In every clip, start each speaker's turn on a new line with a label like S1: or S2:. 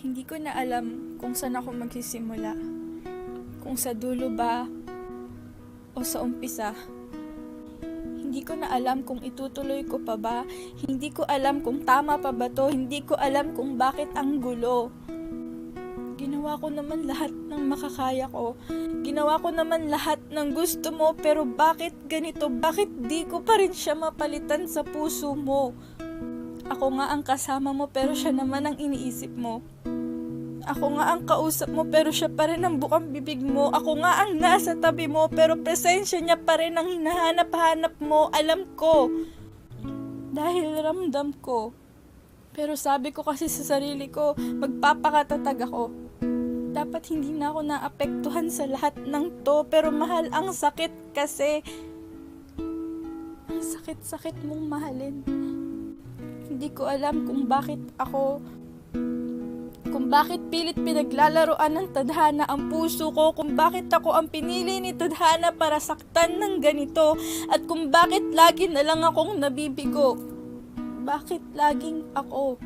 S1: Hindi ko na alam kung saan ako magsisimula. Kung sa dulo ba o sa umpisa. Hindi ko na alam kung itutuloy ko pa ba. Hindi ko alam kung tama pa ba to. Hindi ko alam kung bakit ang gulo. Ginawa ko naman lahat ng makakaya ko. Ginawa ko naman lahat ng gusto mo, pero bakit ganito? Bakit di ko pa rin siya mapalitan sa puso mo? Ako nga ang kasama mo, pero siya naman ang iniisip mo. Ako nga ang kausap mo, pero siya pa rin ang bukang bibig mo. Ako nga ang nasa tabi mo, pero presensya niya pa rin ang hinahanap-hanap mo. Alam ko. Dahil ramdam ko. Pero sabi ko kasi sa sarili ko, magpapakatatag ako. Dapat hindi na ako naapektuhan sa lahat ng to, pero mahal, ang sakit kasi. Ang sakit-sakit mong mahalin. Hindi ko alam kung bakit pilit pinaglalaroan ng tadhana ang puso ko, kung bakit ako ang pinili ni tadhana para saktan ng ganito, at kung bakit lagi na lang akong nabibigo. Bakit laging ako?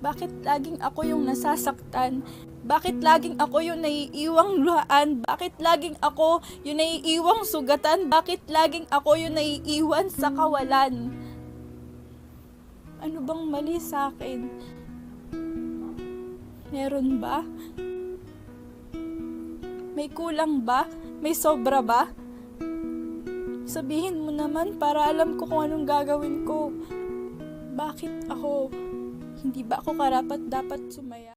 S1: Bakit laging ako yung nasasaktan? Bakit laging ako yung naiiwang luhaan? Bakit laging ako yung naiiwang sugatan? Bakit laging ako yung naiiwan sa kawalan? Ano bang mali sa akin? Meron ba? May kulang ba? May sobra ba? Sabihin mo naman para alam ko kung anong gagawin ko. Bakit ako? Hindi ba ako karapat dapat sumaya?